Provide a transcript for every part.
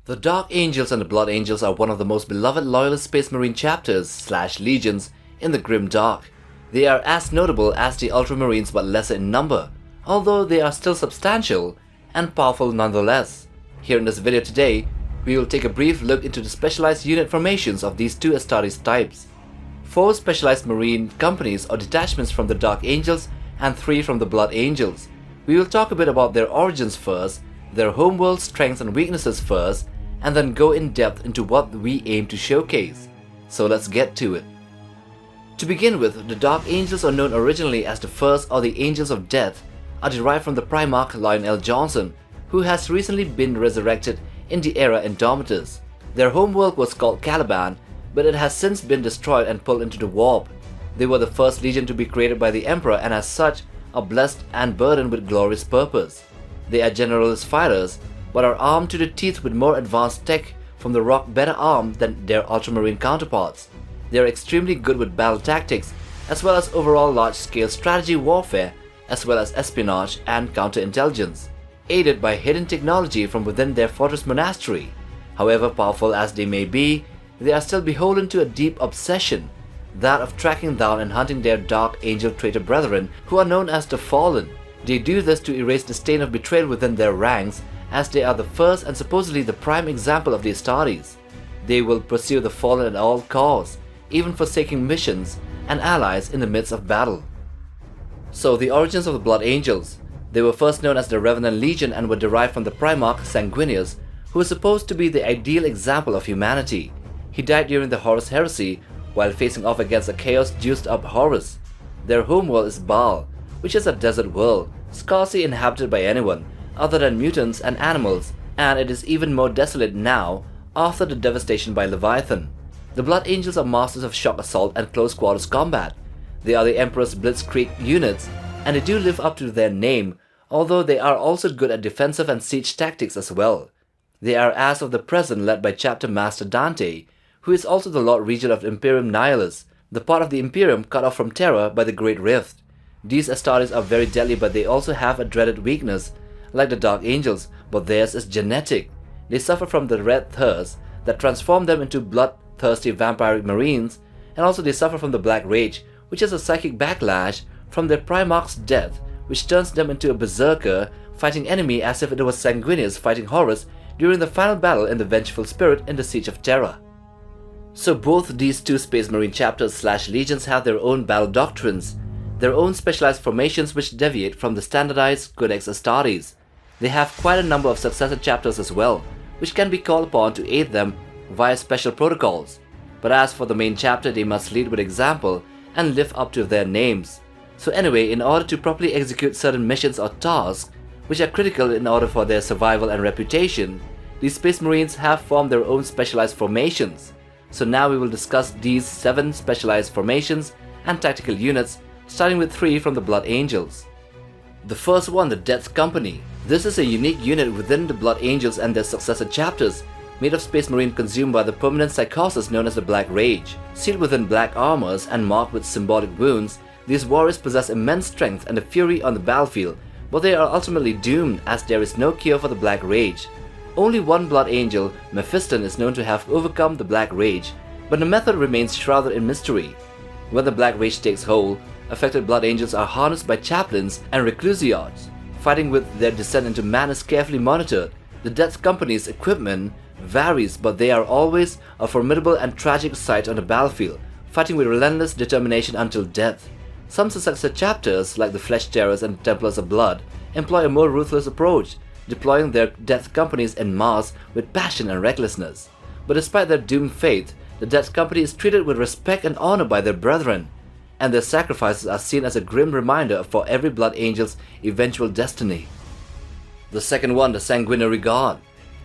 The Dark Angels and the Blood Angels are one of the most beloved Loyalist Space Marine chapters / legions in the grimdark. They are as notable as the Ultramarines but lesser in number, although they are still substantial and powerful nonetheless. Here in this video today, we will take a brief look into the specialized unit formations of these two astartes types. 4 specialized marine companies or detachments from the Dark Angels and 3 from the Blood Angels. We will talk a bit about their origins first, their homeworld strengths and weaknesses first, and then go in depth into what we aim to showcase. So let's get to it. To begin with, the Dark Angels are known originally as the First or the Angels of Death, are derived from the Primarch Lionel Johnson, who has recently been resurrected in the era Indomitus. Their homeworld was called Caliban, but it has since been destroyed and pulled into the warp. They were the first legion to be created by the Emperor and as such are blessed and burdened with glorious purpose. They are generalist fighters, but are armed to the teeth with more advanced tech from the rock, better armed than their Ultramarine counterparts. They are extremely good with battle tactics, as well as overall large-scale strategy warfare, as well as espionage and counterintelligence, aided by hidden technology from within their fortress monastery. However powerful as they may be, they are still beholden to a deep obsession, that of tracking down and hunting their Dark Angel traitor brethren who are known as the Fallen. They do this to erase the stain of betrayal within their ranks, as they are the first and supposedly the prime example of the astartes. They will pursue the Fallen at all costs, even forsaking missions and allies in the midst of battle. So the origins of the Blood Angels. They were first known as the Revenant Legion and were derived from the Primarch Sanguinius, who was supposed to be the ideal example of humanity. He died during the Horus Heresy while facing off against a chaos-juiced-up Horus. Their homeworld is Baal, which is a desert world, scarcely inhabited by anyone other than mutants and animals, and it is even more desolate now after the devastation by Leviathan. The Blood Angels are masters of shock assault and close quarters combat. They are the Emperor's Blitzkrieg units, and they do live up to their name, although they are also good at defensive and siege tactics as well. They are as of the present led by Chapter Master Dante, who is also the Lord Regent of Imperium Nihilus, the part of the Imperium cut off from Terra by the Great Rift. These astartes are very deadly, but they also have a dreaded weakness, like the Dark Angels, but theirs is genetic. They suffer from the red thirst that transforms them into bloodthirsty vampiric marines, and also they suffer from the Black Rage, which is a psychic backlash from their Primarch's death, which turns them into a berserker, fighting enemy as if it was Sanguinius fighting Horus during the final battle in the Vengeful Spirit in the Siege of Terra. So both these two Space Marine chapters / legions have their own battle doctrines, their own specialized formations which deviate from the standardized Codex Astartes. They have quite a number of successor chapters as well, which can be called upon to aid them via special protocols. But as for the main chapter, they must lead with example and live up to their names. So anyway, in order to properly execute certain missions or tasks, which are critical in order for their survival and reputation, these Space Marines have formed their own specialized formations. So now we will discuss these 7 specialized formations and tactical units, starting with 3 from the Blood Angels. The first one, the Death Company. This is a unique unit within the Blood Angels and their successor chapters, made of Space Marine consumed by the permanent psychosis known as the Black Rage. Sealed within black armors and marked with symbolic wounds, these warriors possess immense strength and a fury on the battlefield, but they are ultimately doomed as there is no cure for the Black Rage. Only one Blood Angel, Mephiston, is known to have overcome the Black Rage, but the method remains shrouded in mystery. When the Black Rage takes hold, affected Blood Angels are harnessed by chaplains and reclusiards. Fighting with their descent into man is carefully monitored. The Death Company's equipment varies, but they are always a formidable and tragic sight on the battlefield, fighting with relentless determination until death. Some successor chapters, like the Flesh Terrors and Templars of Blood, employ a more ruthless approach, deploying their Death Companies en masse with passion and recklessness. But despite their doomed fate, the Death Company is treated with respect and honor by their brethren, and their sacrifices are seen as a grim reminder for every Blood Angel's eventual destiny. The second one, the Sanguinary Guard.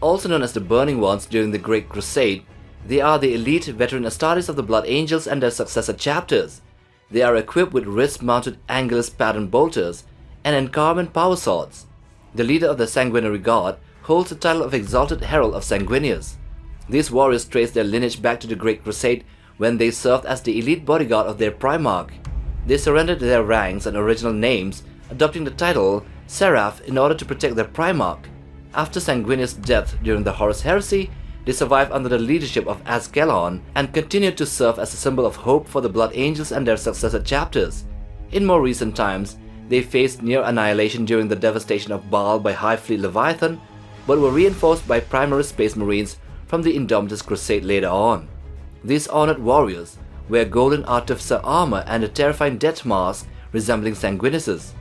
Also known as the Burning Ones during the Great Crusade, they are the elite veteran astartes of the Blood Angels and their successor chapters. They are equipped with wrist-mounted Angelus pattern bolters and Encarment power swords. The leader of the Sanguinary Guard holds the title of Exalted Herald of Sanguinius. These warriors trace their lineage back to the Great Crusade when they served as the elite bodyguard of their Primarch. They surrendered their ranks and original names, adopting the title Seraph in order to protect their Primarch. After Sanguinius' death during the Horus Heresy, they survived under the leadership of Ascalon and continued to serve as a symbol of hope for the Blood Angels and their successor chapters. In more recent times, they faced near annihilation during the devastation of Baal by High Fleet Leviathan, but were reinforced by Primaris Space Marines from the Indomitus Crusade later on. These honored warriors wear golden artificer armor and a terrifying death mask resembling Sanguinius's.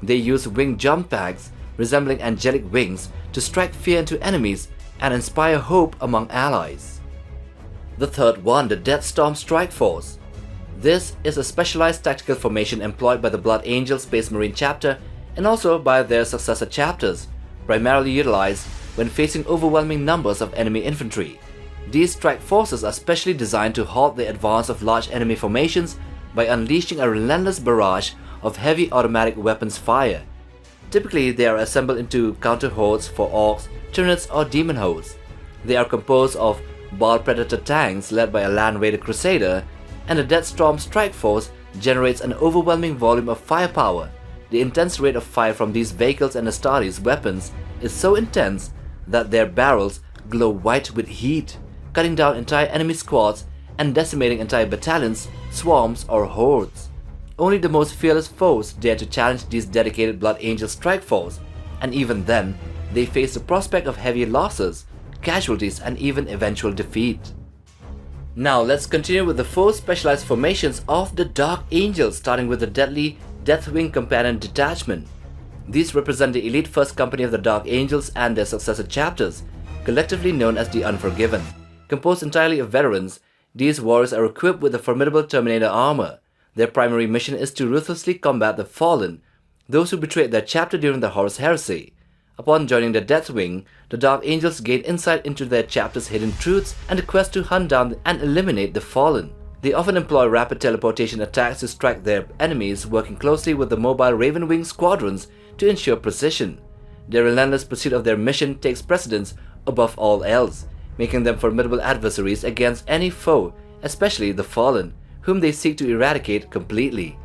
They use winged jump packs resembling angelic wings to strike fear into enemies and inspire hope among allies. The third one, the Deathstorm Strike Force. This is a specialized tactical formation employed by the Blood Angel Space Marine chapter and also by their successor chapters, primarily utilized when facing overwhelming numbers of enemy infantry. These strike forces are specially designed to halt the advance of large enemy formations by unleashing a relentless barrage of heavy automatic weapons fire. Typically, they are assembled into counter hordes for orcs, Tyranids or demon hosts. They are composed of Baal Predator tanks led by a Land Raider Crusader, and the Deathstorm Strike Force generates an overwhelming volume of firepower. The intense rate of fire from these vehicles and astartes weapons is so intense that their barrels glow white with heat, cutting down entire enemy squads and decimating entire battalions, swarms or hordes. Only the most fearless foes dare to challenge these dedicated Blood Angel Strike Force, and even then, they face the prospect of heavy losses, casualties and even eventual defeat. Now let's continue with the 4 specialized formations of the Dark Angels, starting with the deadly Deathwing Companion Detachment. These represent the elite first company of the Dark Angels and their successor chapters, collectively known as the Unforgiven. Composed entirely of veterans, these warriors are equipped with the formidable Terminator armor. Their primary mission is to ruthlessly combat the Fallen, those who betrayed their chapter during the Horus Heresy. Upon joining the Deathwing, the Dark Angels gain insight into their chapter's hidden truths and the quest to hunt down and eliminate the Fallen. They often employ rapid teleportation attacks to strike their enemies, working closely with the mobile Ravenwing squadrons to ensure precision. Their relentless pursuit of their mission takes precedence above all else, making them formidable adversaries against any foe, especially the Fallen, whom they seek to eradicate completely.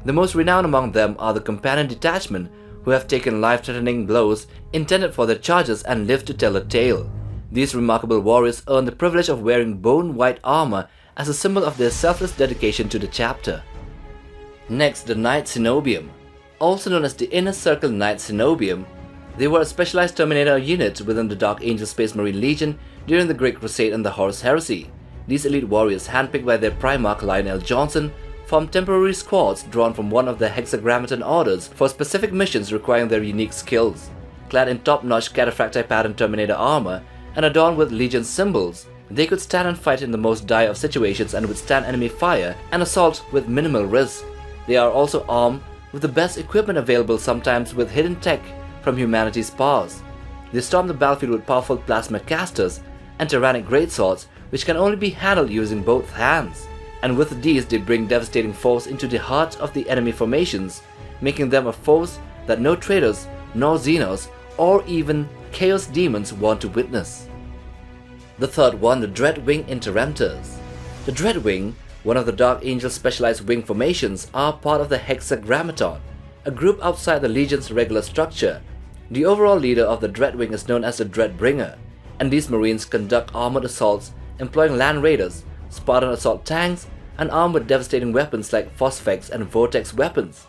The most renowned among them are the Companion Detachment, who have taken life-threatening blows intended for their charges and live to tell a tale. These remarkable warriors earn the privilege of wearing bone-white armor as a symbol of their selfless dedication to the chapter. Next, the Knight Synovium. Also known as the Inner Circle Knight Synovium, they were a specialized Terminator unit within the Dark Angel Space Marine Legion during the Great Crusade and the Horus Heresy. These elite warriors, handpicked by their Primarch Lionel Johnson, form temporary squads drawn from one of the Hexagrammaton orders for specific missions requiring their unique skills. Clad in top-notch cataphracti pattern Terminator armor and adorned with Legion symbols, they could stand and fight in the most dire of situations and withstand enemy fire and assault with minimal risk. They are also armed with the best equipment available, sometimes with hidden tech from humanity's past. They storm the battlefield with powerful plasma casters and tyrannic greatswords which can only be handled using both hands. And with these they bring devastating force into the heart of the enemy formations, making them a force that no traitors, nor Xenos, or even Chaos Demons want to witness. The third one, the Dreadwing Interrupters. The Dreadwing, one of the Dark Angel specialized wing formations, are part of the Hexagrammaton, a group outside the Legion's regular structure. The overall leader of the Dreadwing is known as the Dreadbringer, and these Marines conduct armored assaults employing Land Raiders, Spartan assault tanks, and armed with devastating weapons like Phosphex and Vortex weapons.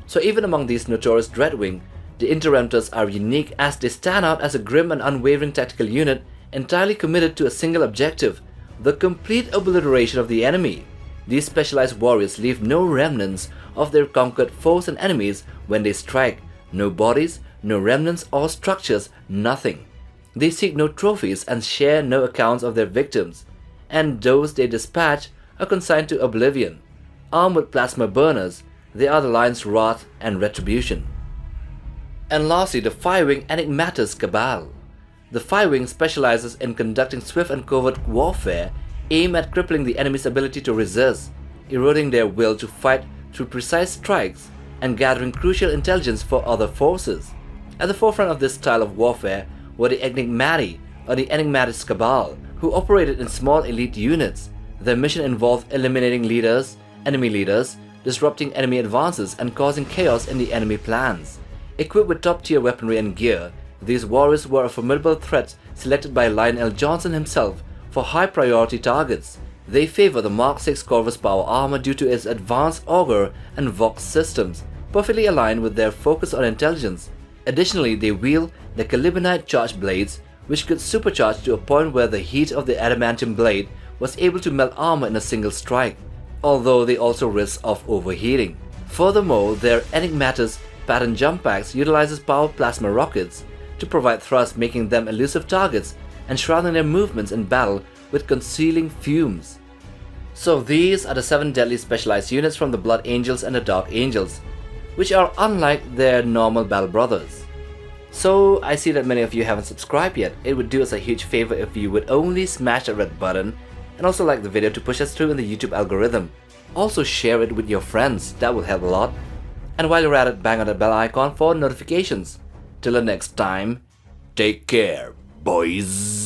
So even among these notorious Dreadwing, the Interrupters are unique as they stand out as a grim and unwavering tactical unit entirely committed to a single objective, the complete obliteration of the enemy. These specialized warriors leave no remnants of their conquered foes and enemies when they strike. No bodies, no remnants or structures, nothing. They seek no trophies and share no accounts of their victims, and those they dispatch are consigned to oblivion. Armed with plasma burners, they are the Lion's wrath and retribution. And lastly, the Firewing Enigmatus Cabal. The Firewing specializes in conducting swift and covert warfare aimed at crippling the enemy's ability to resist, eroding their will to fight through precise strikes, and gathering crucial intelligence for other forces. At the forefront of this style of warfare were the Enigmati, or the Enigmatus Cabal, who operated in small elite units. Their mission involved eliminating enemy leaders, disrupting enemy advances, and causing chaos in the enemy plans. Equipped with top-tier weaponry and gear, These warriors were a formidable threat selected by Lionel Johnson himself for high-priority targets. They favor the Mark 6 Corvus power armor due to its advanced auger and vox systems, perfectly aligned with their focus on intelligence. Additionally, they wield the Calibanite charged blades, which could supercharge to a point where the heat of the adamantium blade was able to melt armor in a single strike, although they also risk of overheating. Furthermore, their Enigmatus pattern jump packs utilizes power plasma rockets to provide thrust, making them elusive targets and shrouding their movements in battle with concealing fumes. So these are the 7 deadly specialized units from the Blood Angels and the Dark Angels, which are unlike their normal battle brothers. So I see that many of you haven't subscribed yet. It would do us a huge favor if you would only smash that red button and also like the video to push us through in the YouTube algorithm. Also share it with your friends, that will help a lot. And while you're at it, bang on that bell icon for notifications. Till the next time, take care, boys.